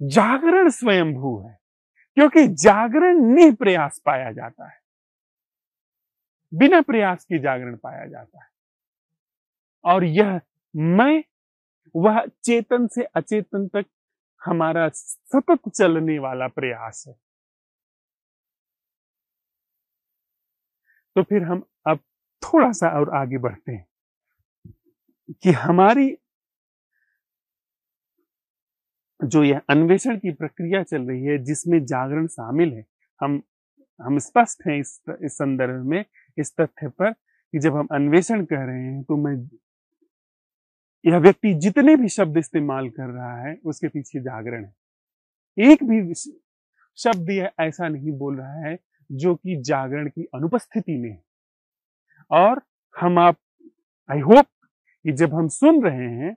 जागरण स्वयंभू है, क्योंकि जागरण निप्रयास पाया जाता है, बिना प्रयास के जागरण पाया जाता है। और यह मैं, वह चेतन से अचेतन तक हमारा सतत चलने वाला प्रयास है। तो फिर हम अब थोड़ा सा और आगे बढ़ते हैं कि हमारी जो यह अन्वेषण की प्रक्रिया चल रही है, जिसमें जागरण शामिल है, हम स्पष्ट हैं इस संदर्भ में, इस तथ्य पर कि जब हम अन्वेषण कर रहे हैं तो मैं यह व्यक्ति जितने भी शब्द इस्तेमाल कर रहा है उसके पीछे जागरण है। एक भी शब्द यह ऐसा नहीं बोल रहा है जो कि जागरण की अनुपस्थिति में है। और आई होप कि जब हम सुन रहे हैं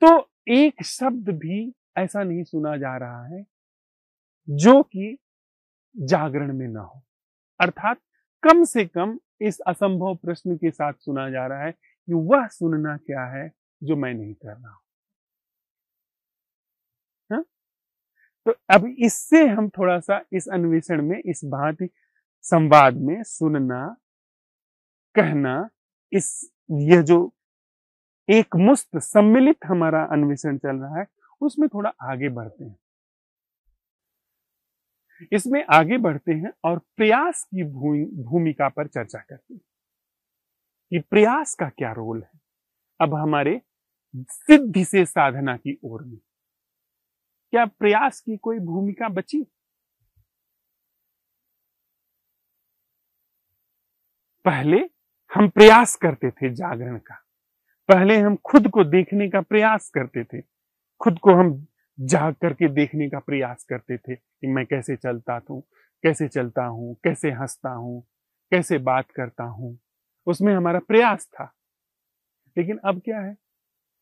तो एक शब्द भी ऐसा नहीं सुना जा रहा है जो कि जागरण में ना हो। अर्थात कम से कम इस असंभव प्रश्न के साथ सुना जा रहा है कि वह सुनना क्या है जो मैं नहीं कर रहा हूं। हाँ? तो अब इससे हम थोड़ा सा इस अन्वेषण में, इस भांति संवाद में सुनना, कहना, यह जो एक मुस्त सम्मिलित हमारा अन्वेषण चल रहा है, उसमें थोड़ा आगे बढ़ते हैं। इसमें आगे बढ़ते हैं और प्रयास की भूमिका पर चर्चा करते हैं कि प्रयास का क्या रोल है अब हमारे सिद्धि से साधना की ओर में। क्या प्रयास की कोई भूमिका बची? पहले हम प्रयास करते थे जागरण का, पहले हम खुद को देखने का प्रयास करते थे, खुद को हम जाग करके देखने का प्रयास करते थे कि मैं कैसे चलता हूं, कैसे हंसता हूं, कैसे बात करता हूं, उसमें हमारा प्रयास था। लेकिन अब क्या है?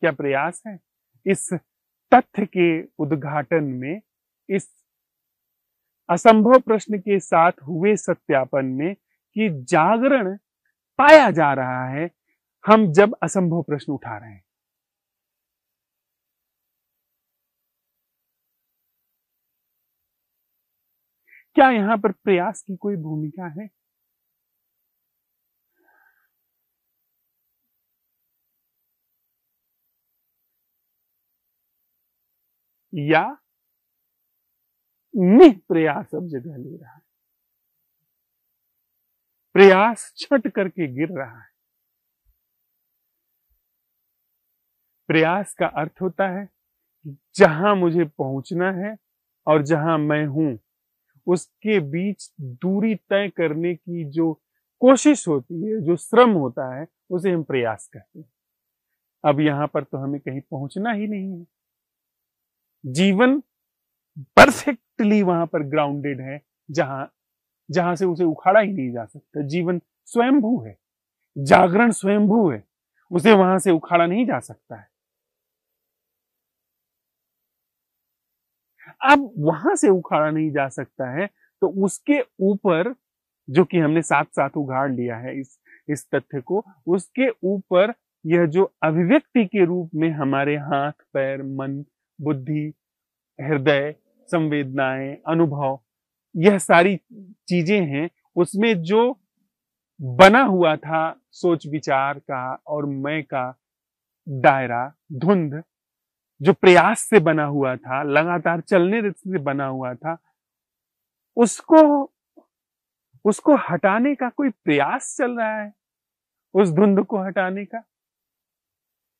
क्या प्रयास है? इस तथ्य के उद्घाटन में, इस असंभव प्रश्न के साथ हुए सत्यापन में कि जागरण पाया जा रहा है, हम जब असंभव प्रश्न उठा रहे हैं। क्या यहां पर प्रयास की कोई भूमिका है? या निप्रयास अब जगह ले रहा है? प्रयास छट करके गिर रहा है। प्रयास का अर्थ होता है जहां मुझे पहुंचना है और जहां मैं हूं, उसके बीच दूरी तय करने की जो कोशिश होती है, जो श्रम होता है, उसे हम प्रयास कहते हैं। अब यहां पर तो हमें कहीं पहुंचना ही नहीं है। जीवन परफेक्टली वहां पर ग्राउंडेड है, जहां से उसे उखाड़ा ही नहीं जा सकता। जीवन स्वयंभू है, जागरण स्वयंभू है, उसे वहां से उखाड़ा नहीं जा सकता है। अब वहां से उखाड़ा नहीं जा सकता है तो उसके ऊपर, जो कि हमने साथ साथ उघाड़ लिया है इस तथ्य को, उसके ऊपर यह जो अभिव्यक्ति के रूप में हमारे हाथ, पैर, मन, बुद्धि, हृदय, संवेदनाएं, अनुभव, यह सारी चीजें हैं, उसमें जो बना हुआ था सोच विचार का और मैं का दायरा, धुंध, जो प्रयास से बना हुआ था, लगातार चलने से बना हुआ था, उसको हटाने का कोई प्रयास चल रहा है, उस धुंध को हटाने का,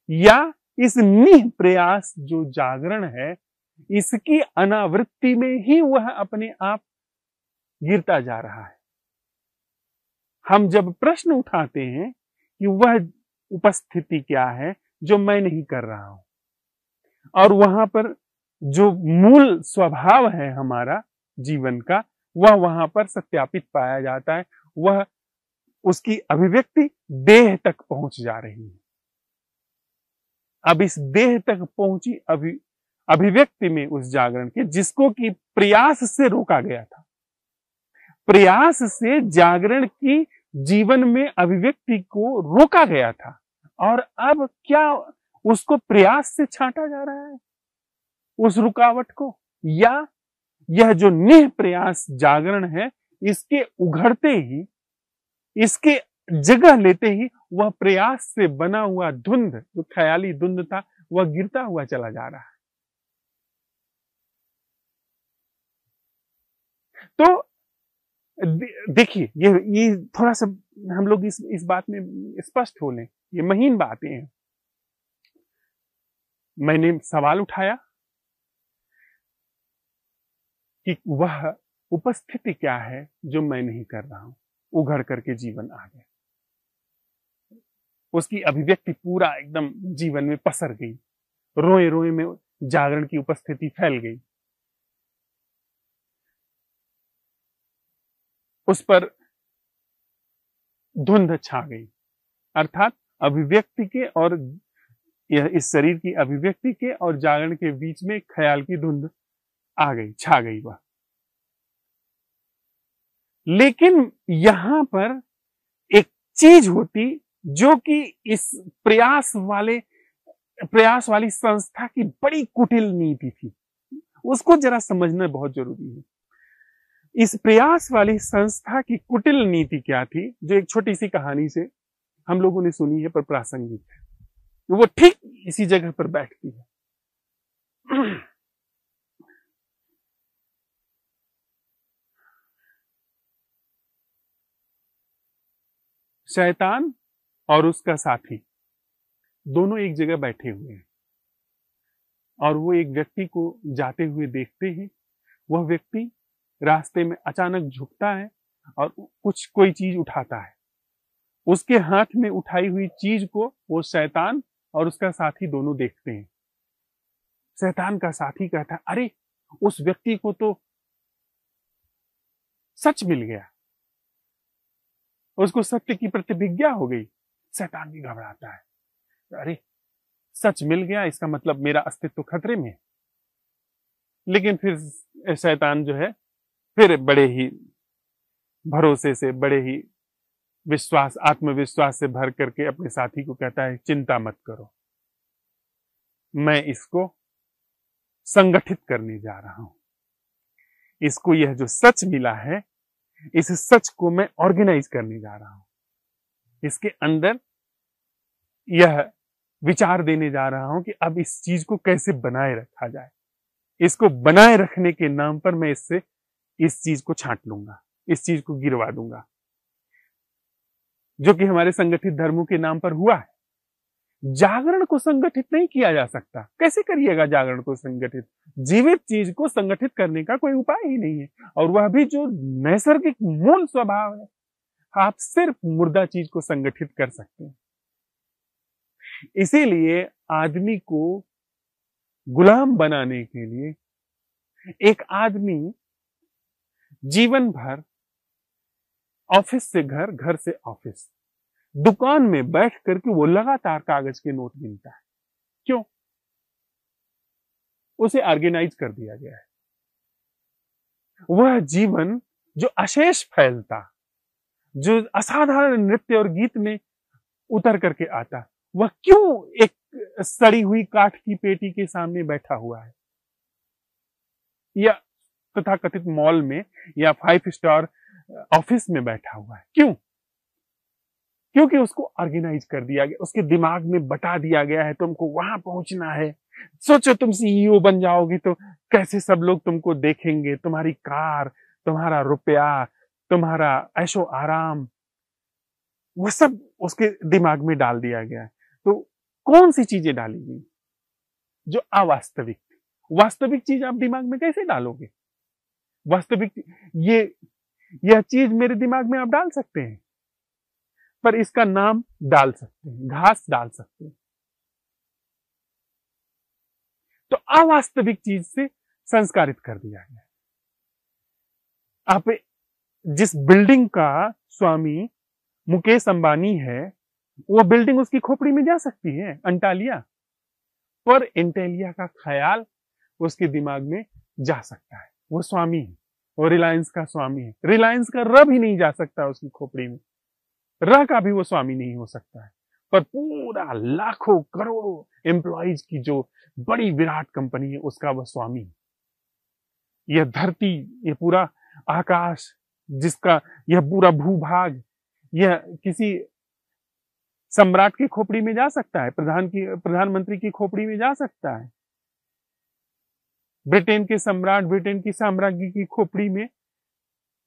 या इस निह प्रयास जो जागरण है, इसकी अनावृत्ति में ही वह अपने आप गिरता जा रहा है। हम जब प्रश्न उठाते हैं कि वह उपस्थिति क्या है जो मैं नहीं कर रहा हूं, और वहां पर जो मूल स्वभाव है हमारा जीवन का, वह वहां पर सत्यापित पाया जाता है। वह उसकी अभिव्यक्ति देह तक पहुंच जा रही है। अब इस देह तक पहुंची अभिव्यक्ति में उस जागरण के, जिसको कि प्रयास से रोका गया था, प्रयास से जागरण की जीवन में अभिव्यक्ति को रोका गया था, और अब क्या उसको प्रयास से छांटा जा रहा है? उस रुकावट को, या यह जो निह प्रयास जागरण है, इसके उघड़ते ही, इसके जगह लेते ही वह प्रयास से बना हुआ धुंध, जो ख्याली धुंध था, वह गिरता हुआ चला जा रहा है। तो देखिए, ये थोड़ा सा हम लोग इस बात में स्पष्ट हो लें, ये महीन बातें हैं। मैंने सवाल उठाया कि वह उपस्थिति क्या है जो मैं नहीं कर रहा हूं, उघड़ करके जीवन आ गया, उसकी अभिव्यक्ति पूरा एकदम जीवन में पसर गई, रोए रोए में जागरण की उपस्थिति फैल गई, उस पर धुंध छा गई, अर्थात अभिव्यक्ति के और यह इस शरीर की अभिव्यक्ति के और जागरण के बीच में ख्याल की धुंध आ गई, छा गई वह। लेकिन यहां पर एक चीज होती जो कि इस प्रयास वाली संस्था की बड़ी कुटिल नीति थी, उसको जरा समझना बहुत जरूरी है। इस प्रयास वाली संस्था की कुटिल नीति क्या थी, जो एक छोटी सी कहानी से हम लोगों ने सुनी है पर प्रासंगिक है, वो ठीक इसी जगह पर बैठती है। शैतान और उसका साथी दोनों एक जगह बैठे हुए हैं और वो एक व्यक्ति को जाते हुए देखते हैं। वह व्यक्ति रास्ते में अचानक झुकता है और कोई चीज उठाता है। उसके हाथ में उठाई हुई चीज को वो शैतान और उसका साथी दोनों देखते हैं। शैतान का साथी कहता है, अरे उस व्यक्ति को तो सच मिल गया, उसको सत्य की प्रतिभिज्ञा हो गई। शैतान भी घबराता है, अरे सच मिल गया, इसका मतलब मेरा अस्तित्व खतरे में है। लेकिन फिर शैतान जो है, फिर बड़े ही भरोसे से, बड़े ही आत्मविश्वास से भर करके अपने साथी को कहता है, चिंता मत करो, मैं इसको संगठित करने जा रहा हूं। इसको यह जो सच मिला है, इस सच को मैं ऑर्गेनाइज करने जा रहा हूं। इसके अंदर यह विचार देने जा रहा हूं कि अब इस चीज को कैसे बनाए रखा जाए। इसको बनाए रखने के नाम पर मैं इससे इस चीज को छांट लूंगा, इस चीज को गिरवा दूंगा, जो कि हमारे संगठित धर्मों के नाम पर हुआ है। जागरण को संगठित नहीं किया जा सकता। कैसे करिएगा जागरण को संगठित? जीवित चीज को संगठित करने का कोई उपाय ही नहीं है, और वह भी जो नैसर्गिक मूल स्वभाव है। आप सिर्फ मुर्दा चीज को संगठित कर सकते हैं। इसीलिए आदमी को गुलाम बनाने के लिए एक आदमी जीवन भर ऑफिस से घर, घर से ऑफिस, दुकान में बैठ करके वो लगातार कागज के नोट गिनता है। क्यों? उसे ऑर्गेनाइज कर दिया गया है। वह जीवन जो अशेष फैलता, जो असाधारण नृत्य और गीत में उतर करके आता, वह क्यों एक सड़ी हुई काठ की पेटी के सामने बैठा हुआ है, या तथाकथित मॉल में या 5 स्टार ऑफिस में बैठा हुआ है? क्यों? क्योंकि उसको ऑर्गेनाइज कर दिया गया, उसके दिमाग में बता दिया गया है, तुमको वहां पहुंचना है। सोचो तुम सीईओ बन जाओगे तो कैसे सब लोग तुमको देखेंगे, तुम्हारी कार, तुम्हारा रुपया, तुम्हारा ऐशो आराम, वह सब उसके दिमाग में डाल दिया गया है। तो कौन सी चीजें डाली गई जो अवास्तविक थी? वास्तविक चीज आप दिमाग में कैसे डालोगे? वास्तविक यह चीज मेरे दिमाग में आप डाल सकते हैं, पर इसका नाम डाल सकते हैं, घास डाल सकते हैं। तो अवास्तविक चीज से संस्कारित कर दिया गया। आप जिस बिल्डिंग का स्वामी मुकेश अंबानी है, वो बिल्डिंग उसकी खोपड़ी में जा सकती है, अंटालिया, पर इंटेलिया का ख्याल उसके दिमाग में जा सकता है। वो स्वामी है, वो रिलायंस का स्वामी है। रिलायंस का र भी नहीं जा सकता उसकी खोपड़ी में, र का भी वो स्वामी नहीं हो सकता है, पर पूरा लाखों करोड़ों एम्प्लॉइज की जो बड़ी विराट कंपनी है उसका वह स्वामी है। यह धरती, यह पूरा आकाश, जिसका यह पूरा भूभाग, यह किसी सम्राट की खोपड़ी में जा सकता है, प्रधानमंत्री की खोपड़ी में जा सकता है, ब्रिटेन के सम्राट, ब्रिटेन की साम्राज्य की खोपड़ी में,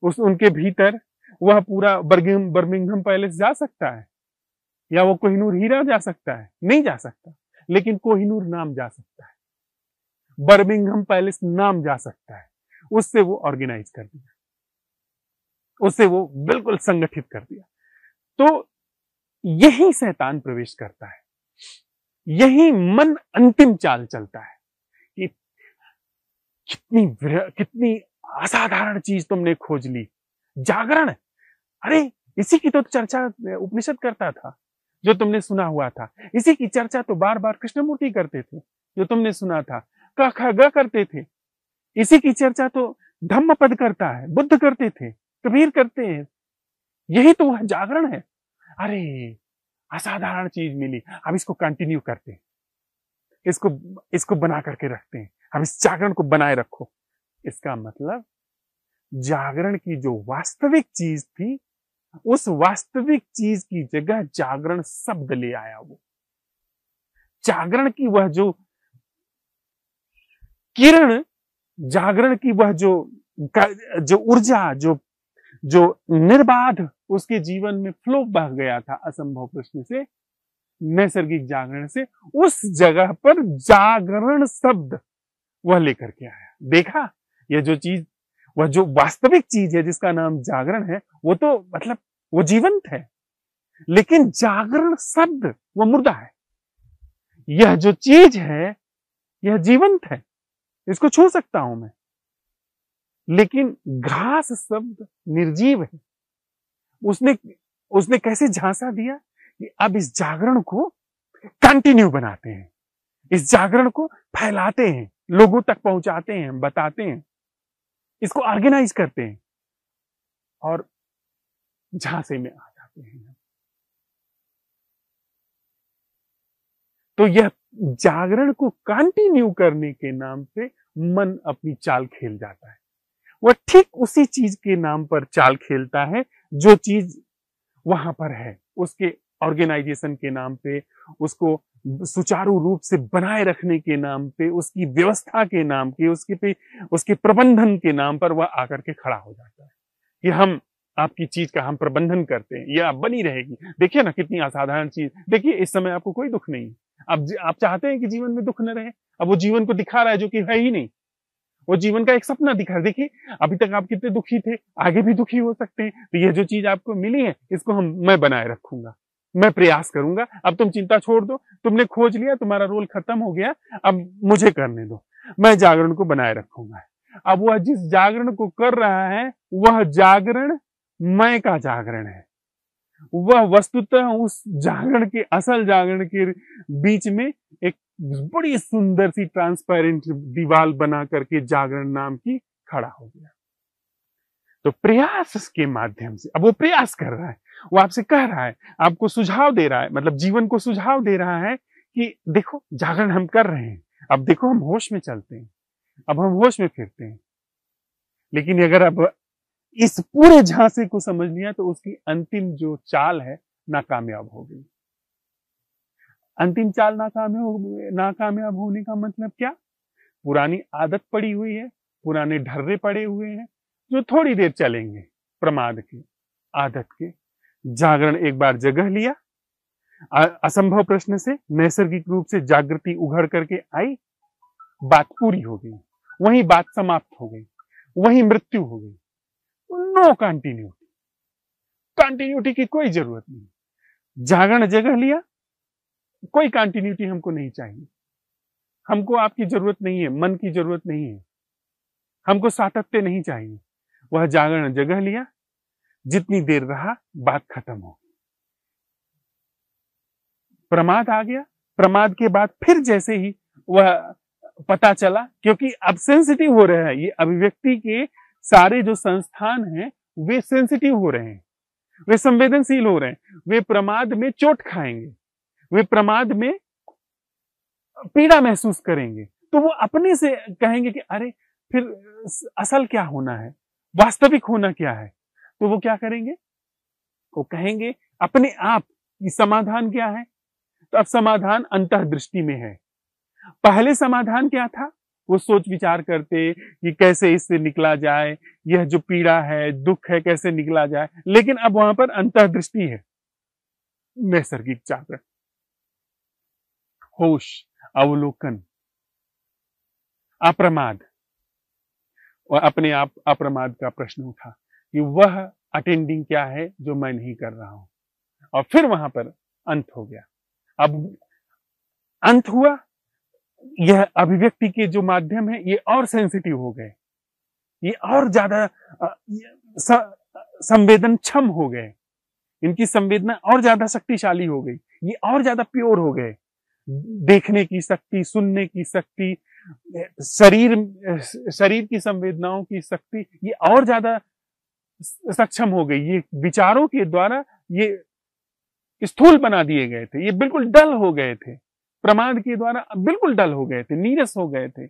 उनके भीतर वह पूरा बर्मिंघम पैलेस जा सकता है, या वो कोहिनूर हीरा जा सकता है? नहीं जा सकता। लेकिन कोहिनूर नाम जा सकता है, बर्मिंघम पैलेस नाम जा सकता है। उससे वो ऑर्गेनाइज कर दिया, उससे वो बिल्कुल संगठित कर दिया। तो यही शैतान प्रवेश करता है, यही मन अंतिम चाल चलता है कि कितनी असाधारण चीज तुमने खोज ली, जागरण। अरे इसी की तो चर्चा उपनिषद करता था, जो तुमने सुना हुआ था। इसी की चर्चा तो बार बार कृष्णमूर्ति करते थे, जो तुमने सुना था। क ख ग करते थे। इसी की चर्चा तो धम्मपद करता है, बुद्ध करते थे, कबीर करते हैं। यही तो वह जागरण है। अरे असाधारण चीज मिली, अब इसको कंटिन्यू करते हैं, इसको बना करके रखते हैं। हम इस जागरण को बनाए रखो। इसका मतलब जागरण की जो वास्तविक चीज थी, उस वास्तविक चीज की जगह जागरण शब्द ले आया। वो जागरण की वह जो किरण, जागरण की वह जो ऊर्जा, जो निर्बाध उसके जीवन में फ्लो बह गया था असंभव प्रश्न से, नैसर्गिक जागरण से, उस जगह पर जागरण शब्द वह लेकर के आया। देखा, यह जो चीज, वह जो वास्तविक चीज है जिसका नाम जागरण है, वो तो मतलब वो जीवंत है, लेकिन जागरण शब्द वो मुर्दा है। यह जो चीज है यह जीवंत है, इसको छू सकता हूं मैं, लेकिन घास शब्द निर्जीव है। उसने कैसे झांसा दिया कि अब इस जागरण को कंटिन्यू बनाते हैं, इस जागरण को फैलाते हैं, लोगों तक पहुंचाते हैं, बताते हैं, इसको ऑर्गेनाइज करते हैं, और झांसे में आ जाते हैं। तो यह जागरण को कंटिन्यू करने के नाम पे मन अपनी चाल खेल जाता है। वह ठीक उसी चीज के नाम पर चाल खेलता है जो चीज वहां पर है, उसके ऑर्गेनाइजेशन के नाम पे, उसको सुचारू रूप से बनाए रखने के नाम पे, उसकी व्यवस्था के नाम के, उसके प्रबंधन के नाम पर वह आकर के खड़ा हो जाता है कि हम आपकी चीज का हम प्रबंधन करते हैं, यह बनी रहेगी। देखिए ना कितनी असाधारण चीज। देखिए इस समय आपको कोई दुख नहीं, अब आप चाहते हैं कि जीवन में दुख न रहे, अब वो जीवन को दिखा रहा है जो कि है ही नहीं, वो जीवन का एक सपना दिखा रहा है। देखिए अभी तक आप कितने दुखी थे, आगे भी दुखी हो सकते हैं। तो यह जो चीज आपको मिली है, इसको मैं बनाए रखूंगा, मैं प्रयास करूंगा। अब तुम चिंता छोड़ दो, तुमने खोज लिया, तुम्हारा रोल खत्म हो गया, अब मुझे करने दो, मैं जागरण को बनाए रखूंगा। अब वह जिस जागरण को कर रहा है, वह जागरण मैं का जागरण है। वह वस्तुतः उस जागरण के, असल जागरण के बीच में एक बड़ी सुंदर सी ट्रांसपेरेंट दीवार बना करके जागरण नाम की खड़ा हो गया। तो प्रयास के माध्यम से, अब वो प्रयास कर रहा है, वो आपसे कह रहा है, आपको सुझाव दे रहा है, मतलब जीवन को सुझाव दे रहा है कि देखो जागरण हम कर रहे हैं, अब देखो हम होश में चलते हैं, अब हम होश में फिरते हैं। लेकिन अगर अब इस पूरे झांसे को समझ लिया तो उसकी अंतिम जो चाल है नाकामयाब हो गई। अंतिम चाल नाकामयाब होने का मतलब क्या? पुरानी आदत पड़ी हुई है, पुराने ढर्रे पड़े हुए हैं जो थोड़ी देर चलेंगे, प्रमाद के, आदत के। जागरण एक बार जगह लिया, असंभव प्रश्न से नैसर्गिक रूप से जागृति उघड़ करके आई, बात पूरी हो गई, वहीं बात समाप्त हो गई, वहीं मृत्यु हो गई। नो कंटिन्यूटी, कंटिन्यूटी की कोई जरूरत नहीं। जागरण जगह लिया, कोई कंटिन्यूटी हमको नहीं चाहिए, हमको आपकी जरूरत नहीं है, मन की जरूरत नहीं है, हमको सातत्य नहीं चाहिए। वह जागरण जगह लिया, जितनी देर रहा बात खत्म हो गई, प्रमाद आ गया। प्रमाद के बाद फिर जैसे ही वह पता चला, क्योंकि अब सेंसिटिव हो रहा है, ये अभिव्यक्ति के सारे जो संस्थान हैं वे सेंसिटिव हो रहे हैं, वे संवेदनशील हो रहे हैं, वे प्रमाद में चोट खाएंगे, वे प्रमाद में पीड़ा महसूस करेंगे, तो वो अपने से कहेंगे कि अरे फिर असल क्या होना है, वास्तविक होना क्या है। तो वो क्या करेंगे, वो कहेंगे अपने आप कि समाधान क्या है। तो अब समाधान अंतर्दृष्टि में है। पहले समाधान क्या था, वो सोच विचार करते कि कैसे इससे निकला जाए, यह जो पीड़ा है, दुख है, कैसे निकला जाए। लेकिन अब वहां पर अंतर्दृष्टि है, नैसर्गिक जागरण, होश, अवलोकन, अप्रमाद। और अपने आप अप्रमाद का प्रश्न उठा कि वह अटेंडिंग क्या है जो मैं नहीं कर रहा हूं। और फिर वहां पर अंत हो गया। अब अंत हुआ, यह अभिव्यक्ति के जो माध्यम है ये और सेंसिटिव हो गए, ये और ज्यादा संवेदनक्षम हो गए, इनकी संवेदना और ज्यादा शक्तिशाली हो गई, ये और ज्यादा प्योर हो गए। देखने की शक्ति, सुनने की शक्ति, शरीर की संवेदनाओं की शक्ति ये और ज्यादा सक्षम हो गई। ये विचारों के द्वारा ये स्थूल बना दिए गए थे, ये बिल्कुल डल हो गए थे, प्रमाद के द्वारा बिल्कुल डल हो गए थे, नीरस हो गए थे।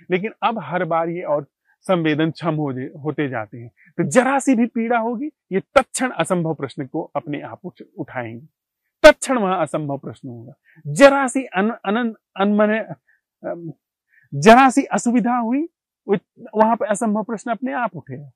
लेकिन अब हर बार ये और संवेदनक्षम होते जाते हैं। तो जरा सी भी पीड़ा होगी, ये तत्क्षण असंभव प्रश्न को अपने आप उठाएंगे, तत्क्षण वहां असंभव प्रश्न होगा। जरा सी अनमने जरा सी असुविधा हुई, वहां पर असंभव प्रश्न अपने आप उठेगा।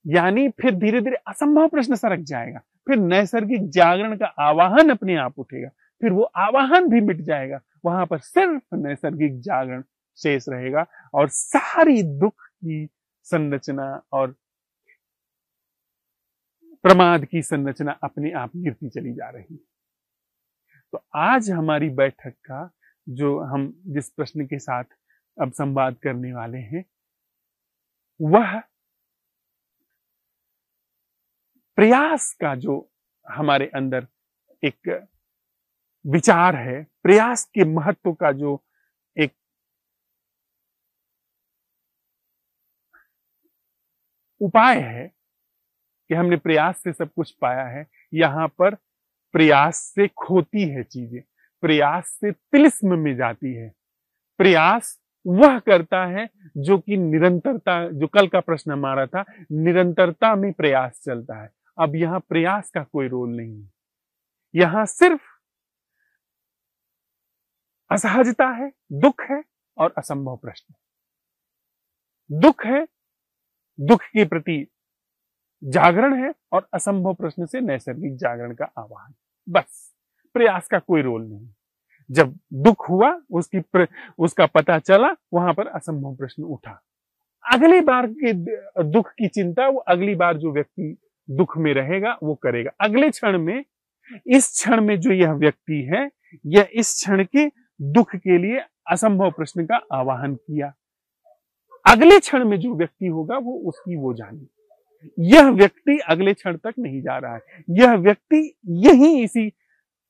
यानी फिर धीरे धीरे असंभव प्रश्न सरक जाएगा, फिर नैसर्गिक जागरण का आवाहन अपने आप उठेगा, फिर वो आवाहन भी मिट जाएगा, वहां पर सिर्फ नैसर्गिक जागरण शेष रहेगा। और सारी दुख की संरचना और प्रमाद की संरचना अपने आप गिरती चली जा रही है। तो आज हमारी बैठक का जो हम जिस प्रश्न के साथ अब संवाद करने वाले हैं, वह प्रयास का जो हमारे अंदर एक विचार है, प्रयास के महत्व का जो एक उपाय है कि हमने प्रयास से सब कुछ पाया है, यहां पर प्रयास से खोती है चीजें, प्रयास से तिलिस्म में जाती है। प्रयास वह करता है जो कि निरंतरता, जो कल का प्रश्न हमारा था, निरंतरता में प्रयास चलता है। अब यहां प्रयास का कोई रोल नहीं है, यहां सिर्फ असहजता है, दुख है और असंभव प्रश्न। दुख है, दुख के प्रति जागरण है, और असंभव प्रश्न से नैसर्गिक जागरण का आवाहन। बस, प्रयास का कोई रोल नहीं। जब दुख हुआ, उसका पता चला, वहां पर असंभव प्रश्न उठा। अगली बार के दुख की चिंता वो अगली बार जो व्यक्ति दुख में रहेगा वो करेगा। अगले क्षण में, इस क्षण में जो यह व्यक्ति है, यह इस क्षण के दुख के लिए असंभव प्रश्न का आवाहन किया। अगले क्षण में जो व्यक्ति होगा वो उसकी वो जाने। यह व्यक्ति अगले क्षण तक नहीं जा रहा है, यह व्यक्ति यही इसी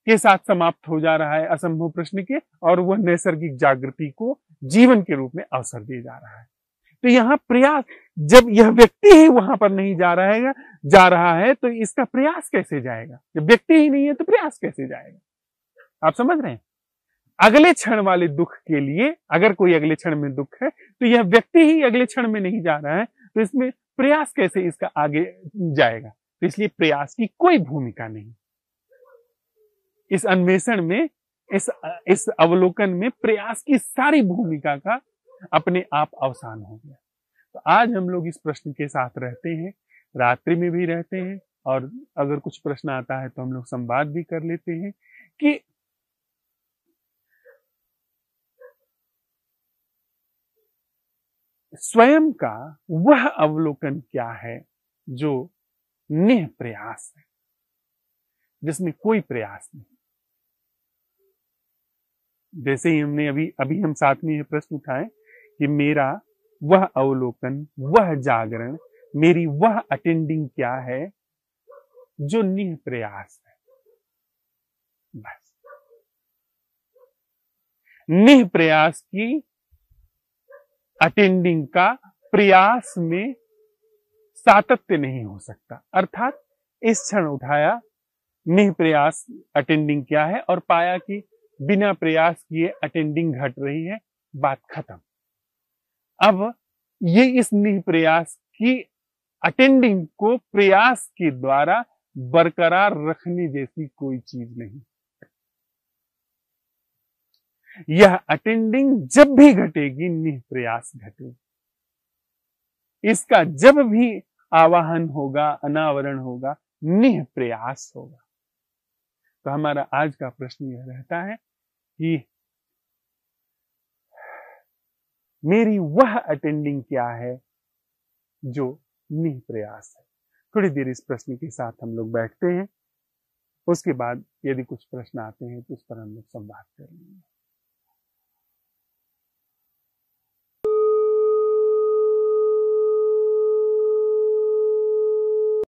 के साथ समाप्त हो जा रहा है असंभव प्रश्न के, और वह नैसर्गिक जागृति को जीवन के रूप में अवसर दे जा रहा है। तो यहां प्रयास, जब यह व्यक्ति ही वहां पर नहीं जा रहा है तो इसका प्रयास कैसे जाएगा? जब व्यक्ति ही नहीं है तो प्रयास कैसे जाएगा? आप समझ रहे हैं? अगले क्षण वाले दुख के लिए, अगर कोई अगले क्षण में दुख है तो यह व्यक्ति ही अगले क्षण में नहीं जा रहा है, तो इसमें प्रयास कैसे इसका आगे जाएगा? तो इसलिए प्रयास की कोई भूमिका नहीं इस अन्वेषण में, इस अवलोकन में। प्रयास की सारी भूमिका का अपने आप अवसान हो गया। तो आज हम लोग इस प्रश्न के साथ रहते हैं, रात्रि में भी रहते हैं, और अगर कुछ प्रश्न आता है तो हम लोग संवाद भी कर लेते हैं कि स्वयं का वह अवलोकन क्या है जो निह प्रयास है, जिसमें कोई प्रयास नहीं। जैसे ही हमने अभी हम साथ में यह प्रश्न उठाए कि मेरा वह अवलोकन, वह जागरण, मेरी वह अटेंडिंग क्या है जो निह प्रयास है। बस, निह प्रयास की अटेंडिंग का प्रयास में सातत्य नहीं हो सकता। अर्थात इस क्षण उठाया, निःप्रयास अटेंडिंग क्या है और पाया कि बिना प्रयास किए अटेंडिंग घट रही है, बात खत्म। अब ये इस निःप्रयास की अटेंडिंग को प्रयास के द्वारा बरकरार रखने जैसी कोई चीज नहीं। यह अटेंडिंग जब भी घटेगी निःप्रयास घटेगी। इसका जब भी आवाहन होगा, अनावरण होगा, निःप्रयास होगा। तो हमारा आज का प्रश्न यह रहता है कि मेरी वह अटेंडिंग क्या है जो निःप्रयास है। थोड़ी देर इस प्रश्न के साथ हम लोग बैठते हैं, उसके बाद यदि कुछ प्रश्न आते हैं तो उस पर हम लोग संवाद करेंगे।